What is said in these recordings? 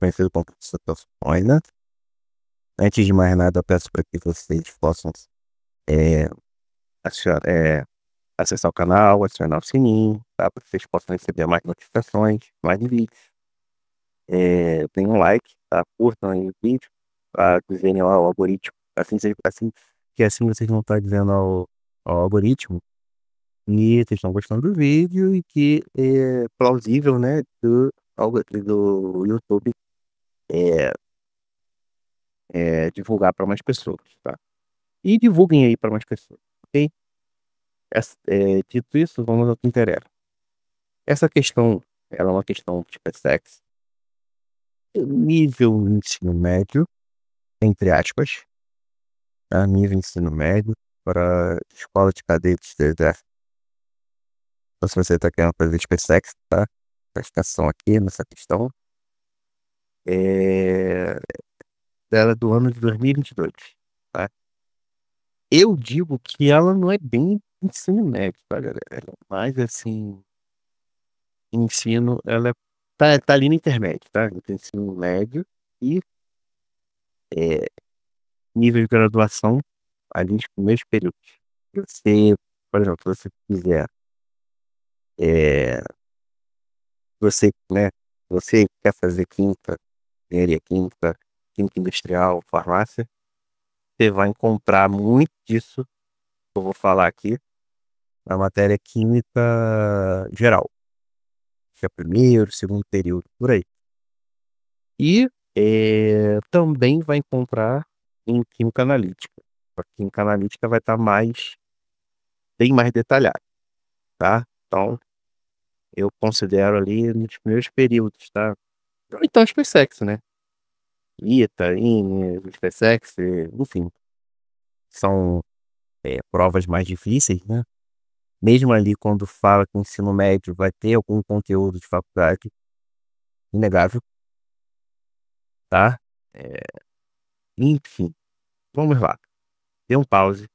conhecido como professor Tolstói, né? Antes de mais nada, eu peço para que vocês possam é, achar, acessar o canal, acionar o sininho, tá? Para que vocês possam receber mais notificações, mais vídeos. Deem um like, tá? Curtam aí o vídeo para dizerem ao algoritmo. Assim vocês vão estar dizendo ao algoritmo e vocês estão gostando do vídeo e que é plausível, né? Do YouTube é, divulgar para mais pessoas, tá? E divulguem aí para mais pessoas, ok? Dito isso, vamos ao que interessa. Essa questão, ela é uma questão de sexo, nível ensino médio, entre aspas, tá? Nível ensino médio para escola de cadetes do exército. Então, se você está querendo fazer SpaceX, tá? Presta atenção aqui nessa questão. Dela é do ano de 2022, tá? Eu digo que ela não é bem ensino médio, tá, galera? Ela é mais assim, ensino, ela tá ali no intermédio, tá? Entre ensino médio e é, nível de graduação, ali nos primeiros períodos. Você, por exemplo, se você quiser, é, né? Você quer fazer química, engenharia química, química industrial, farmácia, você vai encontrar muito disso que eu vou falar aqui na matéria química geral, que é primeiro, segundo período, por aí. E também vai encontrar em química analítica. A química analítica vai estar bem mais detalhada, tá? Então, eu considero ali nos primeiros períodos, tá? Então, SpaceX, né? ITA, INE, SpaceX, enfim, são provas mais difíceis, né? Mesmo ali quando fala que o ensino médio vai ter algum conteúdo de faculdade, inegável, tá? É, enfim, vamos lá. Dê um pause,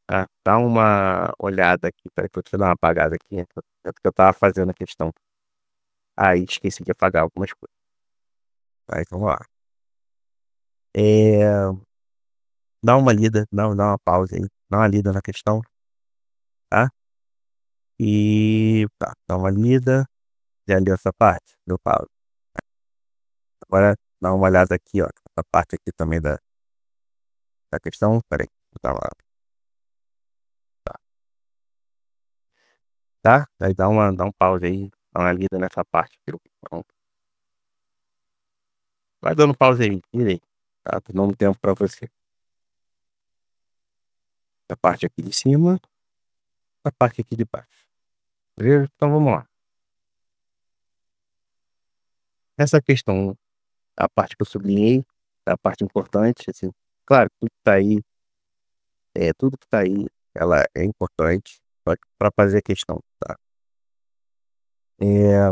tá? Dá uma olhada aqui, peraí que eu vou dar uma apagada aqui, é porque eu tava fazendo a questão. Aí esqueci de apagar algumas coisas. Tá, então vamos lá. É, dá uma lida, dá uma pausa aí, dá uma lida na questão, tá? E tá, dá uma lida, já li essa parte, deu pausa. Agora dá uma olhada aqui, ó, essa parte aqui também da questão, peraí, tá lá, tá? Aí dá um pause aí, dá uma lida nessa parte aqui. Então, vai dando pause aí, direito, tá? Tô dando tempo pra você. A parte aqui de cima, a parte aqui de baixo. Beleza? Então vamos lá. Essa questão, a parte que eu sublinhei, é a parte importante, assim, claro, tudo que tá aí, ela é importante para fazer a questão, tá? É,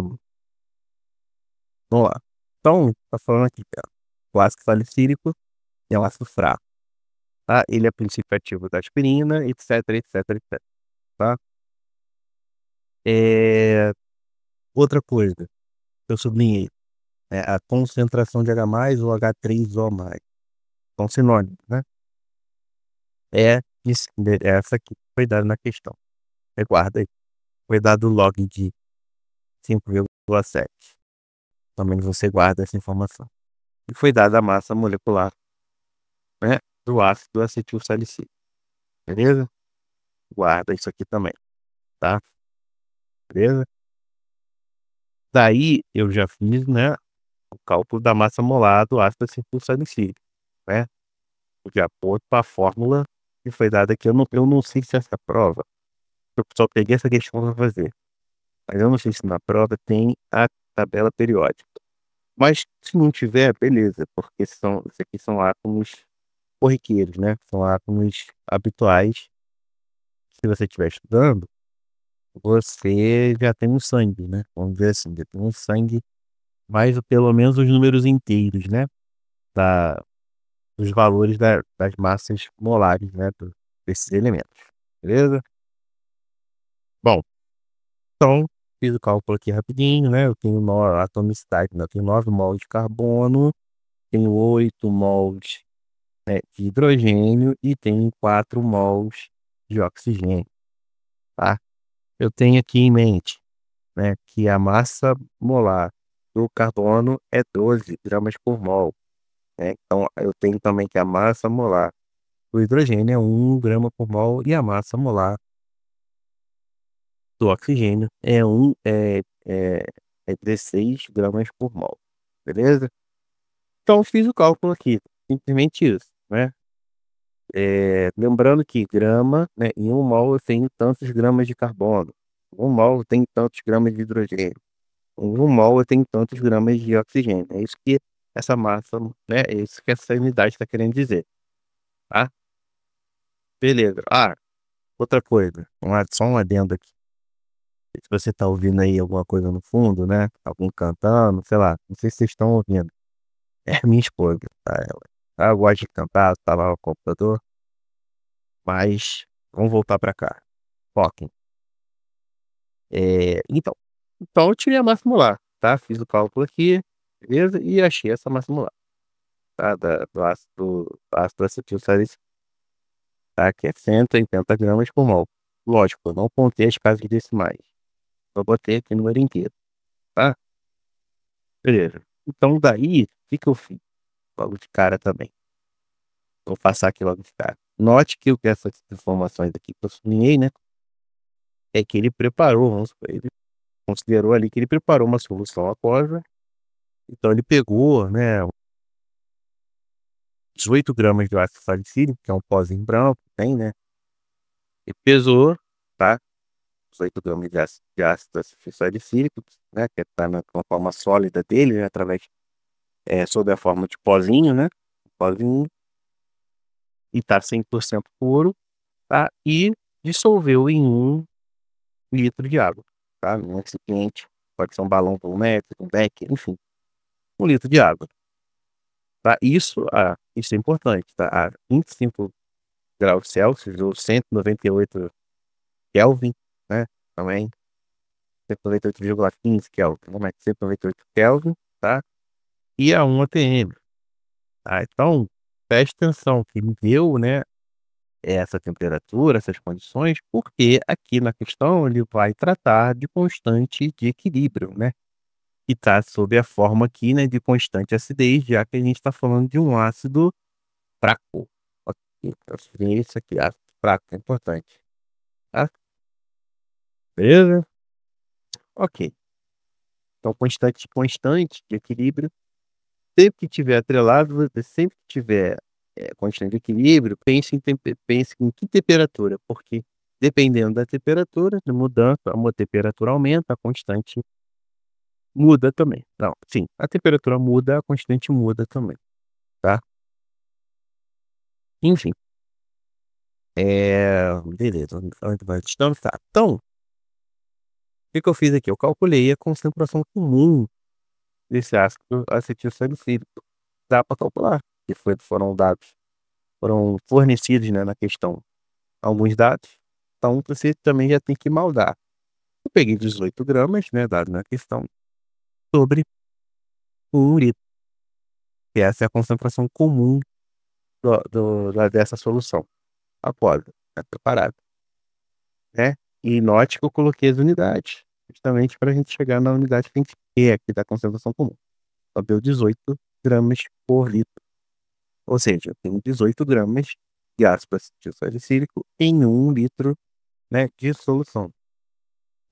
vamos lá. Então, tá falando aqui, cara. O ácido salicílico é um ácido fraco, tá? Ele é princípio ativo da aspirina, etc, etc, etc, tá? É, outra coisa que eu sublinhei é a concentração de H+, ou H3O+. São sinônimos, né? É essa aqui que foi dada na questão. Guarda aí. Foi dado o log de 5,7. Também você guarda essa informação. E foi dada a massa molecular, né, do ácido acetil salicílico. Beleza? Guarda isso aqui também, tá? Beleza? Daí eu já fiz, né, o cálculo da massa molar do ácido acetil salicílico, né? De acordo com a fórmula que foi dada aqui. Eu não sei se essa prova, eu só peguei essa questão para fazer, mas eu não sei se na prova tem a tabela periódica. Mas se não tiver, beleza, porque isso aqui são átomos corriqueiros, né? São átomos habituais. Se você estiver estudando, você já tem um sangue, né? Vamos dizer assim, já tem um sangue, mais ou pelo menos os números inteiros, né? Da, dos valores das massas molares, né? Desses elementos, beleza? Bom, então fiz o cálculo aqui rapidinho, né? Eu tenho atomicidade, né? Eu tenho 9 mols de carbono, tenho 8 mols, né, de hidrogênio e tenho 4 mols de oxigênio, tá? Eu tenho aqui em mente, né, que a massa molar do carbono é 12 gramas por mol, né? Então, eu tenho também que a massa molar do hidrogênio é 1 grama por mol e a massa molar do oxigênio é 16 gramas por mol, beleza? Então, fiz o cálculo aqui, simplesmente isso, né? Lembrando que grama, né, em 1 mol eu tenho tantos gramas de carbono, 1 mol eu tenho tantos gramas de hidrogênio, em 1 mol eu tenho tantos gramas de oxigênio. É isso que essa massa, né, é isso que essa unidade está querendo dizer, tá? Beleza. Ah, outra coisa, só um adendo aqui. Se você tá ouvindo aí alguma coisa no fundo, né? Alguém cantando, sei lá, não sei se vocês estão ouvindo. É minha esposa, tá? Ela gosta de cantar, tá lá no computador, mas vamos voltar pra cá. Foquem. Então eu tirei a massa molar, tá? Fiz o cálculo aqui, beleza? E achei essa massa molar, tá? Do ácido acetil salicílico, tá? Que é 180 gramas por mol. Lógico, eu não contei as casas decimais. Só botei aqui o número inteiro, tá? Beleza. Então daí, o que que eu fiz? Logo de cara também. Vou passar aqui logo de cara. Note que essas informações aqui que eu sublinhei, né? É que ele preparou, vamos supor, ele considerou ali que ele preparou uma solução aquosa. Então ele pegou, né, 18 gramas de ácido salicílico, que é um pozinho branco, tem, né? E pesou, tá? 18 gramas de ácido salicílico, né? Que tá na forma sólida dele, né? Sob a forma de pozinho, né? Pozinho, e tá 100% puro, tá? E dissolveu em 1 litro de água, tá? Num recipiente, pode ser um balão volumétrico, um becker, enfim, 1 litro de água, tá? Isso é importante, tá? A 25 graus Celsius ou 198 Kelvin, né? Também 198,15 Kelvin, né? Mas 198 Kelvin, tá? E a 1 atm, tá? Então, preste atenção que ele deu, né, essa temperatura, essas condições, porque aqui na questão ele vai tratar de constante de equilíbrio, né? E tá sob a forma aqui, né, de constante acidez, já que a gente está falando de um ácido fraco. Ok, então seria isso aqui, ácido fraco, é importante, tá? Beleza? Ok. Então, constante de equilíbrio, sempre que tiver atrelado, sempre que tiver constante de equilíbrio, pense em que temperatura, porque dependendo da temperatura, de mudança, a temperatura aumenta, a constante muda também. Não, sim, a temperatura muda, a constante muda também, tá? Enfim, beleza, onde vai estamos, tá. Então, o que que eu fiz aqui? Eu calculei a concentração comum desse ácido acetil salicílico. Dá para calcular, que foram fornecidos, né, na questão alguns dados, então você também já tem que maldar. Eu peguei 18 gramas, né, dado na questão, sobre 1 litro, que essa é a concentração comum dessa solução aquosa, né, preparada, né? E note que eu coloquei as unidades, justamente para a gente chegar na unidade que a gente quer aqui da concentração comum. Só deu 18 gramas por litro. Ou seja, eu tenho 18 gramas de ácido acetil salicílico em 1 litro, né, de solução,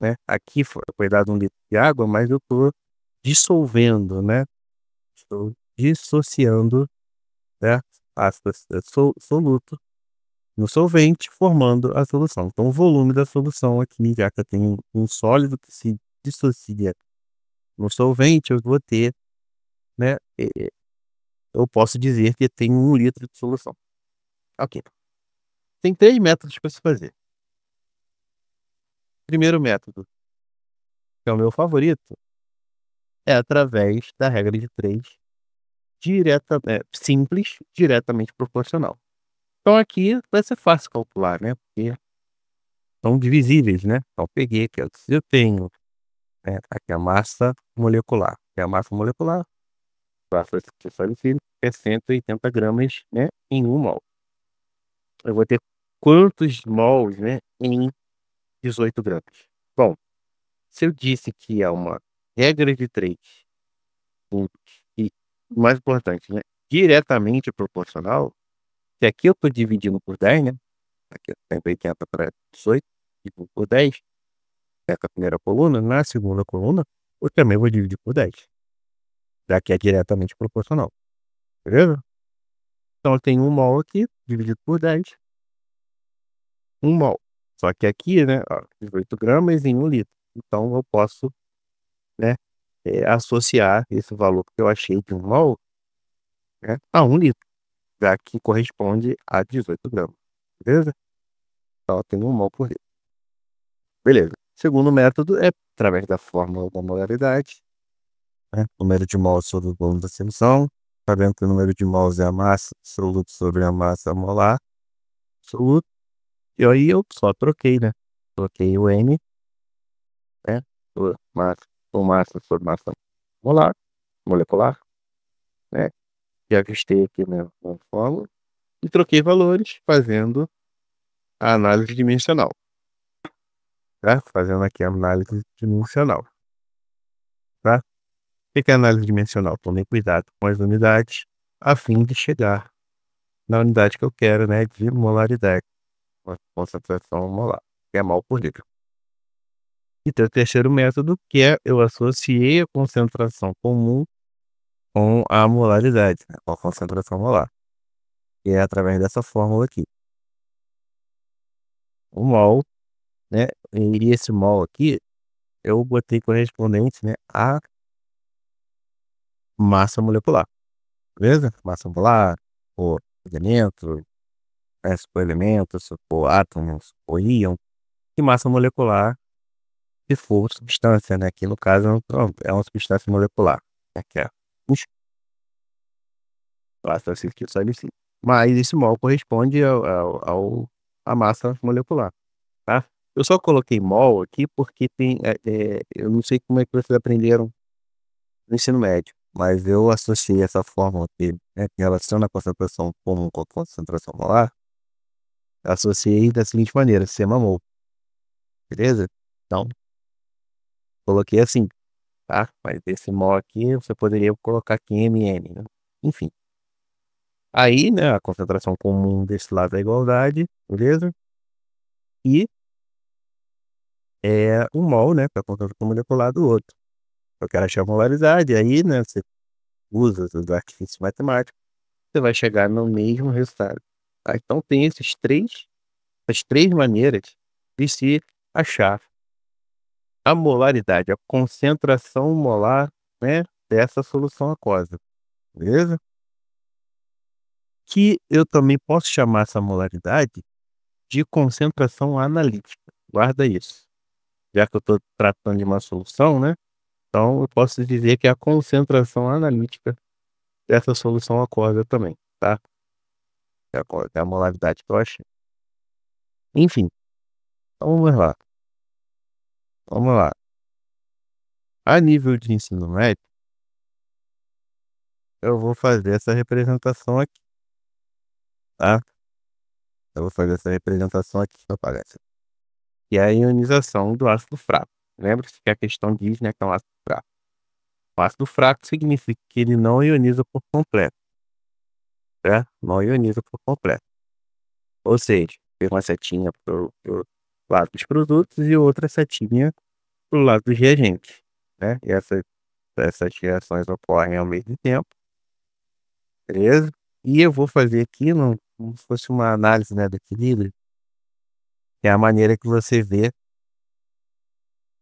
né? Aqui foi dado 1 litro de água, mas eu estou dissolvendo, né? Estou dissociando, né, ácido soluto no solvente, formando a solução. Então, o volume da solução aqui, já que eu tenho um sólido que se dissocia no solvente, eu vou ter, né? Eu posso dizer que tem 1 litro de solução. Ok. Tem 3 métodos para se fazer. Primeiro método, que é o meu favorito, é através da regra de 3, simples, diretamente proporcional. Então aqui vai ser fácil calcular, né, porque são divisíveis, né. Então peguei aqui, ó, se eu tenho né? Aqui a massa molecular. Aqui a massa molecular, plástico salicílico, é 180 gramas, né? Em 1 mol. Eu vou ter quantos mols, né? Em 18 gramas. Bom, se eu disse que é uma regra de 3 e, o mais importante, né? Diretamente proporcional, se aqui eu estou dividindo por 10, né? Aqui 180 para 18, dividido por 10, essa primeira coluna, na segunda coluna, eu também vou dividir por 10, já que é diretamente proporcional, beleza? Então eu tenho 1 mol aqui, dividido por 10, 1 mol. Só que aqui, né, ó, 18 gramas em 1 litro. Então eu posso, né, associar esse valor que eu achei de 1 mol, né, a 1 litro, já que corresponde a 18 gramas, beleza? Então eu tenho 1 mol por litro. Beleza. Segundo método é através da fórmula da molaridade, né? Número de mols sobre o volume da solução. Sabendo que o número de mols é a massa absoluta sobre a massa molar absoluta. E aí eu só troquei, né? Troquei o N, né? Por massa sobre massa molar, molecular, né? Já ajustei aqui na fórmula. E troquei valores fazendo a análise dimensional, tá? Fazendo aqui a análise dimensional, tá? O que é análise dimensional? Tomei cuidado com as unidades a fim de chegar na unidade que eu quero, né, de molaridade, uma concentração molar, que é mol por litro. E tem o terceiro método, que é eu associei a concentração comum com a molaridade, né, com a concentração molar, que é através dessa fórmula aqui. O mol, né, e esse mol aqui, eu botei correspondente, né, à massa molecular, beleza? Massa molar, por elemento, por elementos, por átomos, por íon, e massa molecular se for substância, né? Que no caso é uma substância molecular, né? Que é o ácido acetil salicílico. Mas esse mol corresponde à massa molecular, tá? Eu só coloquei mol aqui porque eu não sei como é que vocês aprenderam no ensino médio, mas eu associei essa fórmula aqui, né, que relaciona a concentração comum com a concentração molar, associei da seguinte maneira: sema-mol, beleza? Então, coloquei assim, tá? Mas esse mol aqui você poderia colocar aqui mn, né? Enfim. Aí, né, a concentração comum desse lado é a igualdade, beleza? E é um mol, né, que é a concentração molecular do outro. Eu quero achar a molaridade, aí, né, você usa os artifícios matemáticos, você vai chegar no mesmo resultado. Tá? Então tem essas três maneiras de se achar a molaridade, a concentração molar, né, dessa solução aquosa, beleza? Que eu também posso chamar essa molaridade de concentração analítica. Guarda isso. Já que eu estou tratando de uma solução, né? Então eu posso dizer que é a concentração analítica dessa solução aquosa também, tá? É a molaridade que eu achei. Enfim, então vamos lá. Vamos lá. A nível de ensino médio, eu vou fazer essa representação aqui, tá? Eu vou fazer essa representação aqui que aparece. Que é a ionização do ácido fraco. Lembra-se que a questão diz, né, que é um ácido fraco. O ácido fraco significa que ele não ioniza por completo, certo? Não ioniza por completo. Ou seja, tem uma setinha pro lado dos produtos e outra setinha pro lado dos reagentes, né? E essas reações ocorrem ao mesmo tempo, beleza? E eu vou fazer aqui como se fosse uma análise, né, do equilíbrio, que é a maneira que você vê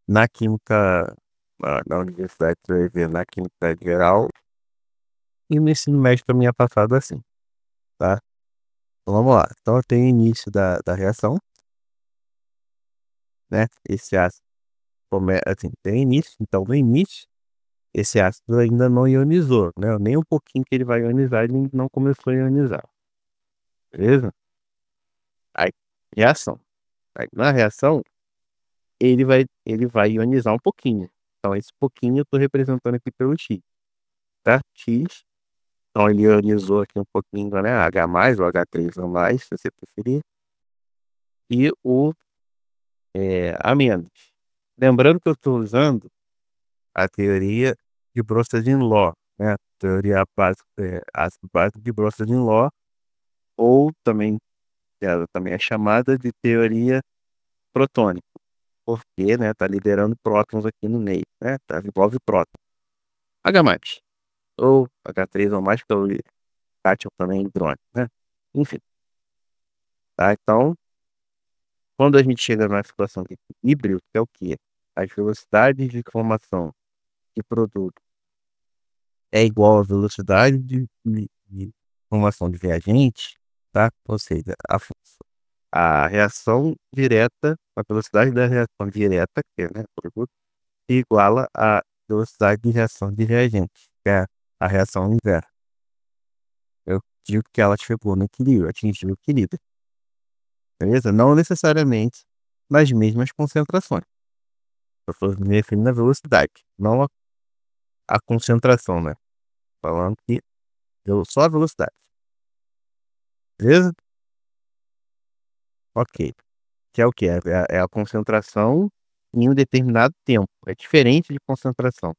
na química, na universidade, você vai ver na química geral, e no ensino médio também é passado assim, tá? Então vamos lá. Então eu tenho o início da reação, né? Esse ácido assim, tem início, então no início esse ácido ainda não ionizou, né? Nem um pouquinho que ele vai ionizar, ele não começou a ionizar, beleza? Aí, reação. Aí, na reação, ele vai ionizar um pouquinho. Então, esse pouquinho eu estou representando aqui pelo X, tá? X. Então, ele ionizou aqui um pouquinho, né? H+, ou H3O+, se você preferir. E o A-. Lembrando que eu estou usando a teoria de Bronsted-Lawrence, né? Teoria básica, ácido básico de Bronsted-Lawrence, ou também, ela também é chamada de teoria protônica, porque, né, tá liderando prótons aqui no meio, né? Tá, envolve próton. H+, ou H3O+, que é o cátion também hidrônio, né? Enfim, tá? Então, quando a gente chega numa situação de equilíbrio, que é o quê? As velocidades de formação de produto é igual à velocidade de formação de reagente, tá? Ou seja, a reação direta, a velocidade da reação direta, que é, né, produto, iguala a velocidade de reação de reagente, que é a reação inversa. Eu digo que ela chegou no equilíbrio, atingiu o equilíbrio, beleza? Não necessariamente nas mesmas concentrações. Eu estou me referindo à velocidade, não a concentração, né? Falando que só a velocidade, beleza? Ok. Que é o que? É a concentração em um determinado tempo. É diferente de concentração,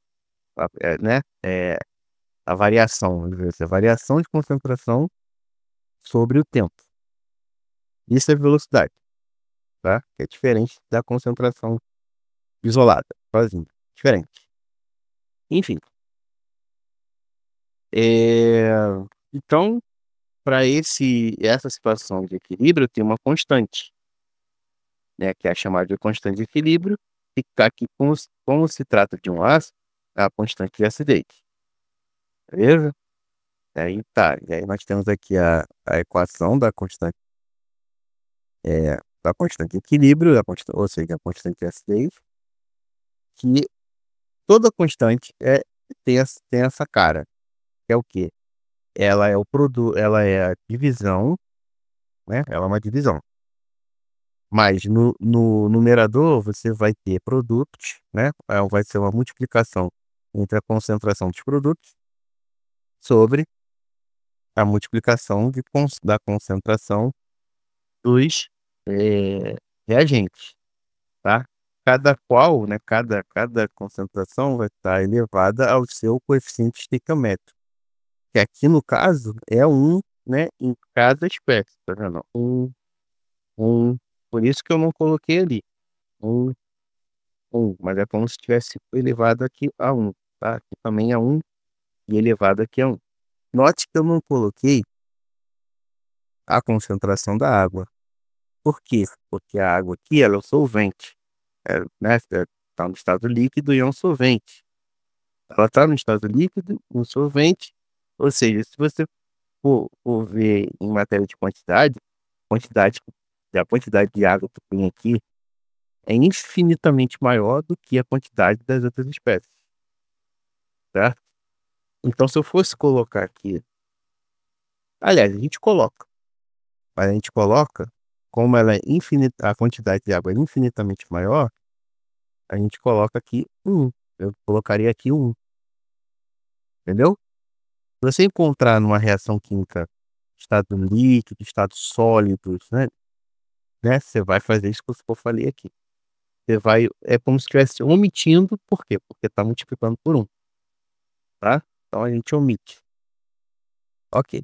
né? É a variação, vamos dizer assim, a variação de concentração sobre o tempo. Isso é velocidade, tá? Que é diferente da concentração isolada, sozinha. Diferente. Enfim. É, Então, para essa situação de equilíbrio, tem uma constante, né? Que é chamada de constante de equilíbrio, e aqui, como se trata de um ácido, é a constante de acidez. Beleza? Aí tá. E aí nós temos aqui a equação da constante de equilíbrio, ou seja, a constante de acidez, que toda constante tem essa cara, que é o quê? Ela é o produto, ela é a divisão, né? Ela é uma divisão. Mas no numerador você vai ter produtos, né? Vai ser uma multiplicação entre a concentração dos produtos sobre a multiplicação da concentração dos reagentes, tá? Cada qual, né? Cada concentração vai estar elevada ao seu coeficiente estequiométrico, que aqui no caso é um, né? Em cada espécie, tá vendo? Um. Por isso que eu não coloquei ali. Um, mas é como se tivesse elevado aqui a um, tá? Aqui também é um e elevado aqui a um. Note que eu não coloquei a concentração da água. Por quê? Porque a água aqui, ela é o solvente, né? Está no estado líquido e é um solvente. Ela está no estado líquido, um solvente, ou seja, se você for ver em matéria de quantidade, a quantidade de água que tem aqui é infinitamente maior do que a quantidade das outras espécies, certo? Então, se eu fosse colocar aqui, aliás, mas a gente coloca, como ela é infinita, a quantidade de água é infinitamente maior, a gente coloca aqui um. Eu colocaria aqui um, entendeu? Se você encontrar numa reação química estado líquido, estados sólidos, né? Você vai fazer isso que eu falei aqui. Você vai, é como se estivesse omitindo, por quê? Porque está multiplicando por um, tá? Então a gente omite. Ok.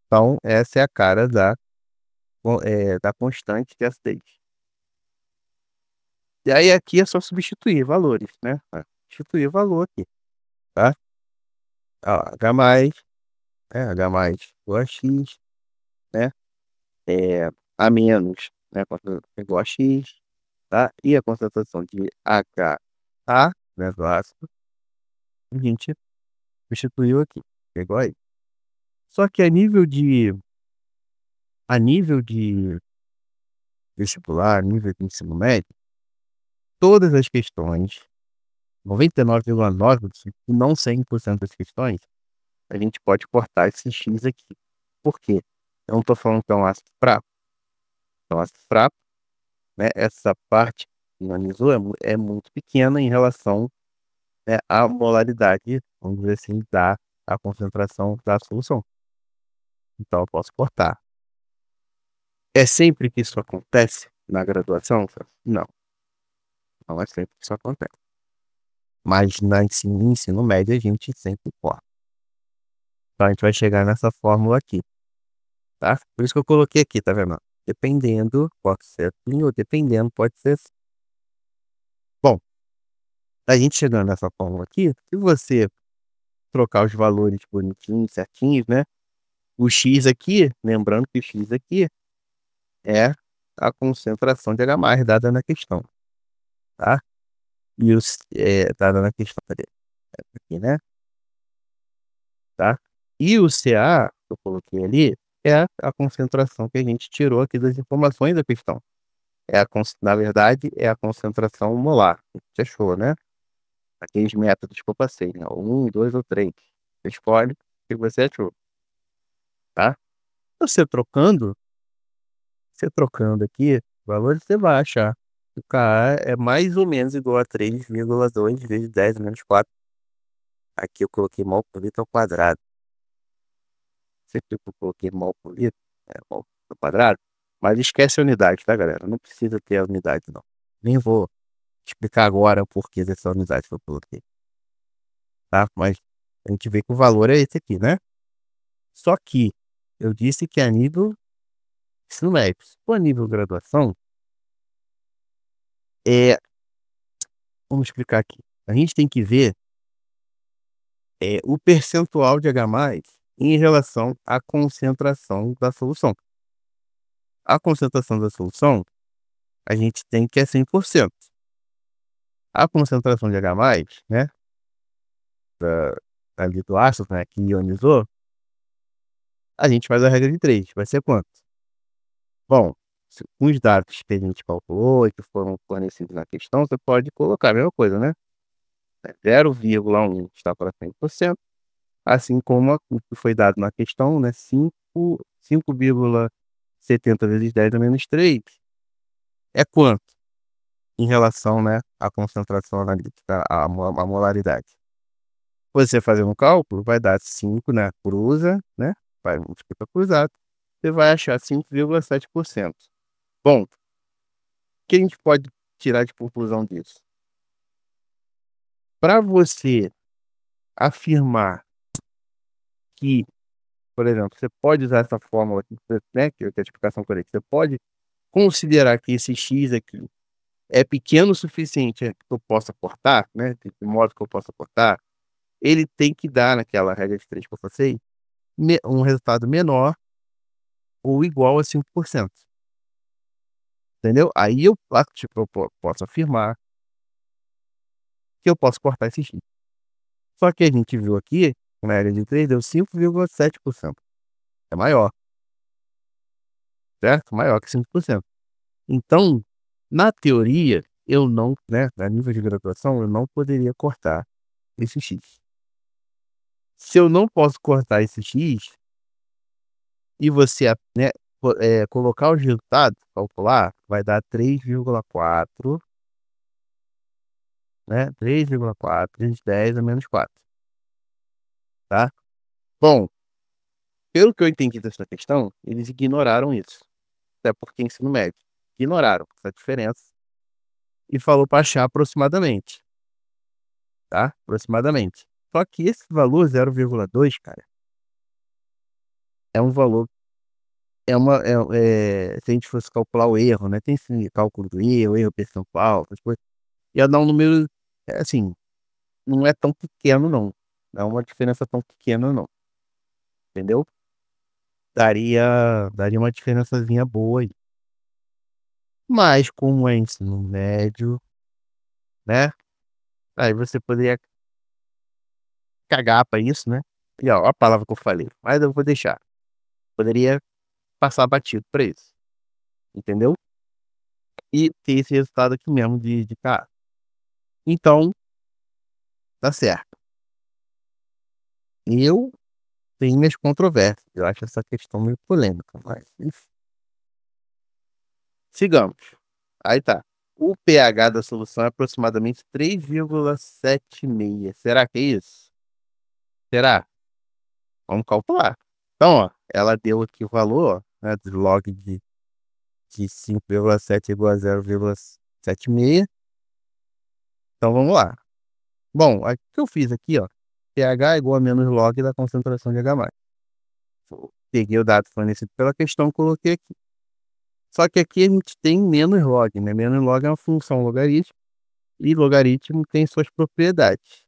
Então essa é a cara da constante de acidez. E aí aqui é só substituir valores, né? Substituir valor aqui, tá? Ó, H+, igual a X, né? A menos, né? Igual a X, tá? E a concentração de HA, né, do ácido, a gente substituiu aqui, é igual aí. Só que a nível de vestibular, nível de ensino médio, todas as questões, 99,9%, não 100% das questões, a gente pode cortar esse X aqui. Por quê? Eu não estou falando que é um ácido fraco. É um ácido fraco, né? Essa parte que ionizou é muito pequena em relação né, a molaridade, vamos dizer assim, a concentração da solução. Então eu posso cortar. É sempre que isso acontece na graduação? Não, não é sempre que isso acontece. Mas ensino médio a gente sempre corta. Então a gente vai chegar nessa fórmula aqui, tá? Por isso que eu coloquei aqui, tá vendo? Dependendo, pode ser assim, ou dependendo, pode ser assim. Bom, a gente chegando nessa fórmula aqui, se você trocar os valores bonitinhos, certinhos, né? O X aqui, lembrando que o X aqui é a concentração de H+ dada na questão, tá? E dada na questão, cadê? Aqui, né? Tá? E o Ca, que eu coloquei ali, é a concentração que a gente tirou aqui das informações da questão. Na verdade, é a concentração molar. A gente achou, né? Aqueles métodos que eu passei, né? 1, 2 ou 3. Você escolhe o que você achou, tá? Você trocando aqui, o valor você vai achar. O Ka é mais ou menos igual a 3,2 vezes 10 menos 4. Aqui eu coloquei mol por litro ao quadrado. Sempre que eu coloquei mol por litro, mol ao quadrado. Mas esquece a unidade, tá, galera? Não precisa ter a unidade, não. Nem vou explicar agora o porquê dessa unidade que eu coloquei, tá? Mas a gente vê que o valor é esse aqui, né? Só que eu disse que é a nível ensino médio. Se for a nível graduação, é, vamos explicar aqui. A gente tem que ver o percentual de H+ em relação à concentração da solução. A concentração da solução, a gente tem que é 100%. A concentração de H+, né, ali do ácido, né, que ionizou, a gente faz a regra de 3. Vai ser quanto? Bom, com os dados que a gente calculou e que foram fornecidos na questão, você pode colocar a mesma coisa, né? 0,1 está para 100%, assim como o que foi dado na questão, né? 5,70 vezes 10 a menos 3 é quanto? Em relação, né, à concentração analítica, a molaridade. Você fazendo um cálculo, vai dar 5, né? Cruza, né? Vai multiplicar cruzado, você vai achar 5,7%. Bom, o que a gente pode tirar de conclusão disso? Para você afirmar que, por exemplo, você pode usar essa fórmula aqui, né, que é a explicação correta, você pode considerar que esse X aqui é pequeno o suficiente que eu possa cortar, né, de modo que eu possa cortar, ele tem que dar, naquela regra de 3 que eu passei, um resultado menor ou igual a 5%. Entendeu? Aí tipo, eu posso afirmar que eu posso cortar esse X. Só que a gente viu aqui, na regra de 3, deu 5,7%. É maior, certo? Maior que 5%. Então, na teoria, eu não, né, a nível de graduação, eu não poderia cortar esse X. Se eu não posso cortar esse X, e você, né, colocar os resultados, calcular, vai dar 3,4, né, 3,4 vezes 10 a menos 4, tá? Bom, pelo que eu entendi dessa questão, eles ignoraram isso, até porque ensino médio. Ignoraram essa diferença e falou para achar aproximadamente, tá? Aproximadamente. Só que esse valor 0,2, cara, é um valor, se a gente fosse calcular o erro, né? Tem esse cálculo do erro percentual, essas coisas, ia dar um número, assim, não é tão pequeno, não. Não é uma diferença tão pequena, não. Entendeu? Daria uma diferençazinha boa aí. Mas como é ensino médio, né? Aí você poderia cagar pra isso, né? E ó, a palavra que eu falei, mas eu vou deixar. Poderia passar batido pra isso, entendeu? E ter esse resultado aqui mesmo de cara. Então, tá certo. Eu tenho minhas controvérsias. Eu acho essa questão meio polêmica, mas enfim. Sigamos. Aí tá. O pH da solução é aproximadamente 3,76. Será que é isso? Será? Vamos calcular. Então, ó, ela deu aqui o valor, ó, né, do log de 5,7 igual a 0,76. Então, vamos lá. Bom, o que eu fiz aqui, ó, pH igual a menos log da concentração de H+. Peguei o dado fornecido pela questão e coloquei aqui. Só que aqui a gente tem menos log, né? Menos log é uma função logarítmica e logaritmo tem suas propriedades.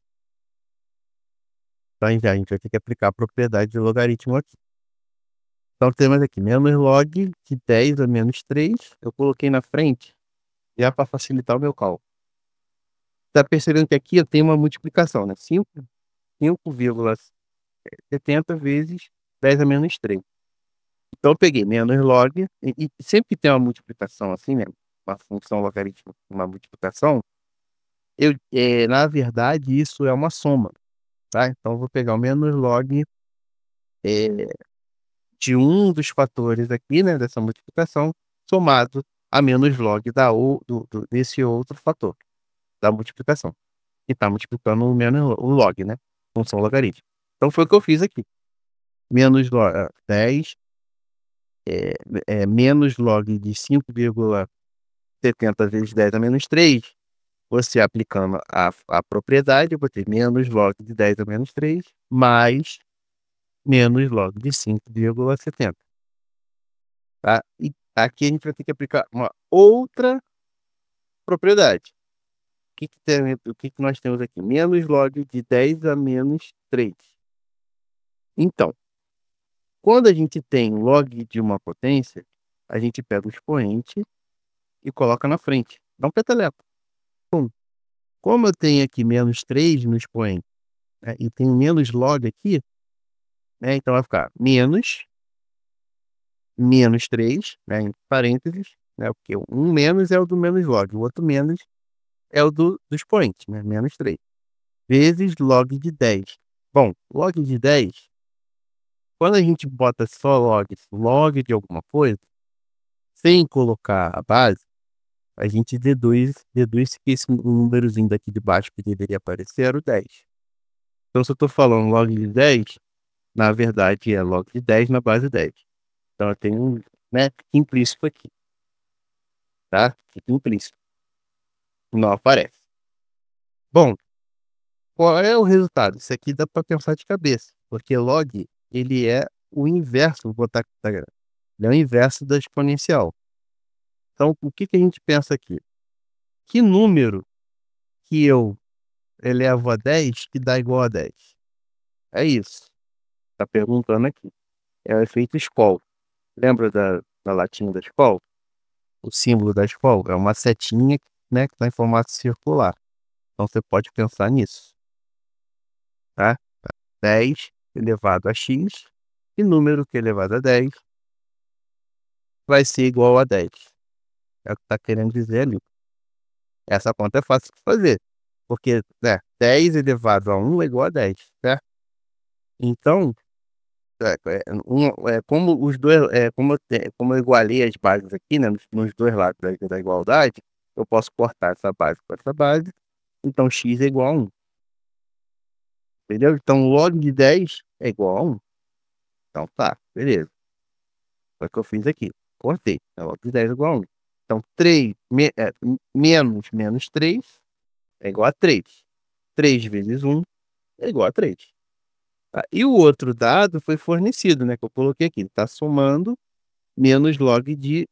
Então, a gente vai ter que aplicar a propriedade de logaritmo aqui. Então, temos aqui menos log de 10 a menos 3. Eu coloquei na frente já para facilitar o meu cálculo. Está percebendo que aqui eu tenho uma multiplicação, né? 5,70 vezes 10 a menos 3. Então, eu peguei menos log, e sempre que tem uma multiplicação assim, né? Uma função logarítmica, uma multiplicação, na verdade, isso é uma soma, tá? Então, eu vou pegar o menos log de um dos fatores aqui, né? Dessa multiplicação, somado a menos log desse outro fator, da multiplicação. Que está multiplicando o log, né? Função logarítmica. Então, foi o que eu fiz aqui. Menos log 10 menos log de 5,70 vezes 10 a menos 3, você aplicando a propriedade, eu vou ter menos log de 10 a menos 3, mais menos log de 5,70. Tá? E aqui a gente vai ter que aplicar uma outra propriedade. O que nós temos aqui? Menos log de 10 a menos 3. Então, quando a gente tem log de uma potência, a gente pega o expoente e coloca na frente. Dá um peteleco. Como eu tenho aqui menos 3 no expoente, né, e tenho menos log aqui, né, então vai ficar menos 3, né, em parênteses, né, porque um menos é o do menos log, o outro menos é o do expoente, né, menos 3, vezes log de 10. Bom, log de 10, quando a gente bota só log de alguma coisa, sem colocar a base, a gente deduz que esse númerozinho daqui de baixo que deveria aparecer era o 10. Então, se eu estou falando log de 10, na verdade é log de 10 na base 10. Então, eu tenho né, implícito aqui. Tá? Fica implícito. Não aparece. Bom, qual é o resultado? Isso aqui dá para pensar de cabeça. Porque log, ele é o inverso, vou botar aqui, tá? Ele é o inverso da exponencial. Então, o que a gente pensa aqui? Que número que eu elevo a 10 que dá igual a 10? É isso. Está perguntando aqui. É o efeito Skoll. Lembra da latinha da Skoll? O símbolo da Skoll é uma setinha, né, que está em formato circular. Então, você pode pensar nisso. Tá? 10 elevado a x, e número que é elevado a 10 vai ser igual a 10. É o que está querendo dizer ali. Essa conta é fácil de fazer. Porque, né, 10 elevado a 1 é igual a 10, certo? Então, como os dois, como eu igualei as bases aqui, né, nos dois lados da igualdade, eu posso cortar essa base com essa base. Então, x é igual a 1. Entendeu? Então, log de 10 é igual a 1. Então, tá, beleza. Foi o que eu fiz aqui. Cortei. Log de 10 é igual a 1. Então, menos 3 é igual a 3. 3 vezes 1 é igual a 3. Tá? E o outro dado foi fornecido, né? Que eu coloquei aqui. Está somando menos log de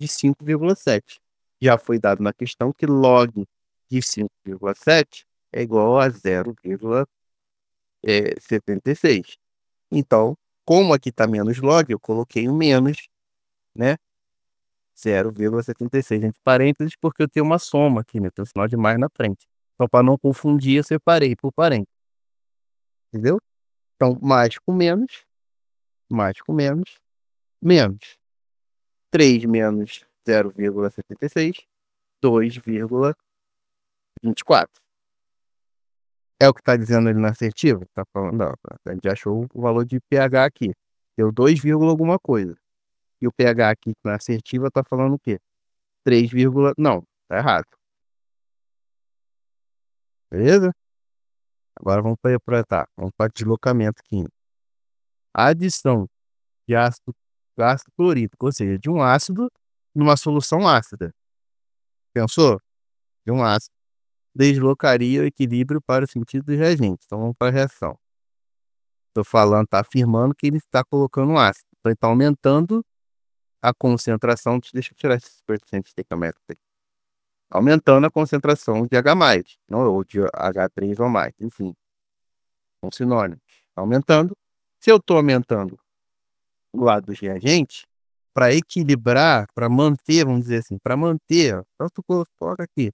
5,7. Já foi dado na questão que log de 5,7 é igual a 0,76. Então, como aqui está menos log, eu coloquei o menos, né? 0,76 entre parênteses, porque eu tenho uma soma aqui, né? Tem um sinal de mais na frente. Então, para não confundir, eu separei por parênteses. Entendeu? Então, mais com menos, menos. 3 menos 0,76, 2,24. É o que está dizendo ali na assertiva? Está falando, ó, a gente achou o valor de pH aqui. Deu 2, alguma coisa. E o pH aqui na assertiva está falando o quê? 3, não. Tá errado. Beleza? Agora vamos para deslocamento químico. A adição de ácido clorídrico, ou seja, de um ácido numa solução ácida. Pensou? De um ácido deslocaria o equilíbrio para o sentido dos reagentes. Então vamos para a reação. Estou falando, está afirmando que ele está colocando um ácido. Então ele está aumentando a concentração. Deixa eu tirar esses percentuais de estequiométrico aqui. Aumentando a concentração de H+, não, ou de H3 ou mais, enfim, são sinônimos. Aumentando. Se eu estou aumentando o lado dos reagentes, para equilibrar, para manter, vamos dizer assim, para manter, então tu coloca aqui,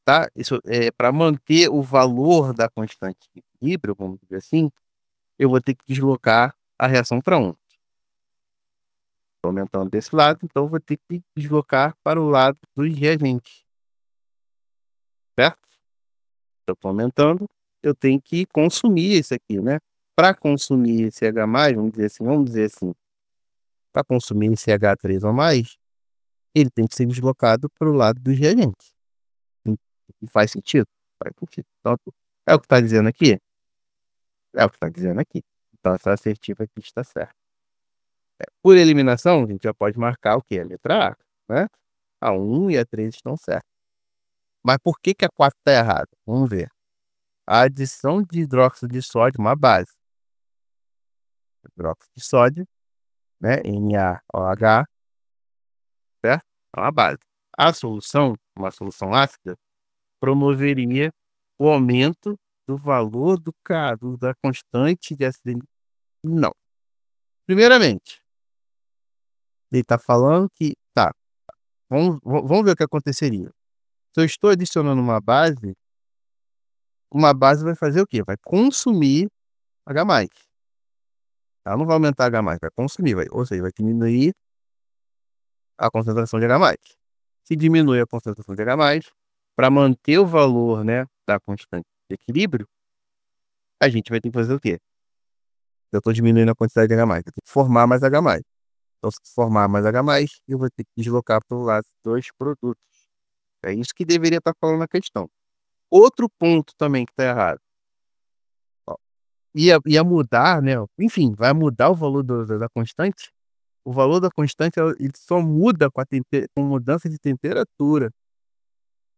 tá? Isso é para manter o valor da constante de equilíbrio, vamos dizer assim, eu vou ter que deslocar a reação para 1. Estou aumentando desse lado, então eu vou ter que deslocar para o lado dos reagentes, certo? Eu estou aumentando, eu tenho que consumir esse aqui, né? Para consumir esse H+, vamos dizer assim, para consumir esse H3 ou mais, ele tem que ser deslocado para o lado dos reagentes. E faz sentido? Faz sentido. Então, é o que está dizendo aqui? É o que está dizendo aqui. Então, essa assertiva aqui está certa. Por eliminação, a gente já pode marcar o quê? A letra A, né? A 1 e a 3 estão certas. Mas por que a 4 está errada? Vamos ver. A adição de hidróxido de sódio, uma base. Hidróxido de sódio, né? NaOH, certo? É uma base. A solução, uma solução ácida, promoveria o aumento do valor da constante de acidez. Não. Primeiramente, ele está falando que, tá, vamos ver o que aconteceria. Se eu estou adicionando uma base vai fazer o quê? Vai consumir H+. Ela não vai aumentar H+, vai consumir, ou seja, vai diminuir a concentração de H+. Se diminui a concentração de H+, para manter o valor, né, da constante de equilíbrio, a gente vai ter que fazer o quê? Eu estou diminuindo a quantidade de H+, eu tenho que formar mais H+. Então, se formar mais H+, eu vou ter que deslocar para o lado dos produtos. É isso que deveria estar falando na questão. Outro ponto também que está errado. Ó, ia mudar, né? Enfim, vai mudar o valor da constante. O valor da constante ele só muda com mudança de temperatura,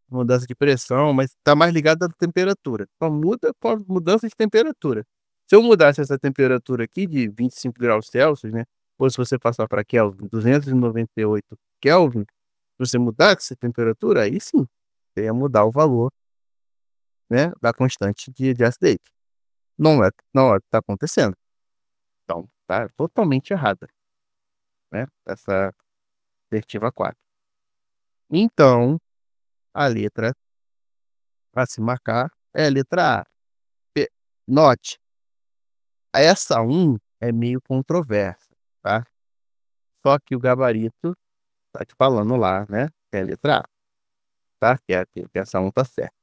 mudança de pressão, mas está mais ligado à temperatura. Só muda com a mudança de temperatura. Se eu mudasse essa temperatura aqui de 25 graus Celsius, né? Ou se você passar para Kelvin, 298 Kelvin, se você mudasse essa temperatura, aí sim, você ia mudar o valor, né, da constante de acidez. Não é o que está acontecendo. Então, tá totalmente errada, né? Essa assertiva 4. Então, a letra para se marcar é a letra A. Note, essa 1 é meio controversa, tá? Só que o gabarito tá te falando lá, né? Que é a letra A, tá? Que essa 1 tá certa.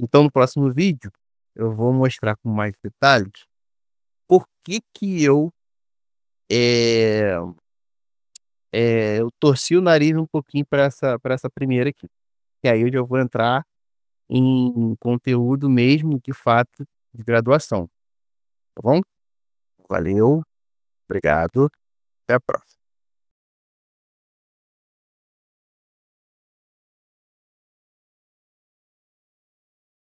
Então, no próximo vídeo, eu vou mostrar com mais detalhes por que eh, eu torci o nariz um pouquinho para essa primeira aqui. E aí eu já vou entrar em conteúdo mesmo, de fato, de graduação. Tá bom? Valeu, obrigado, até a próxima.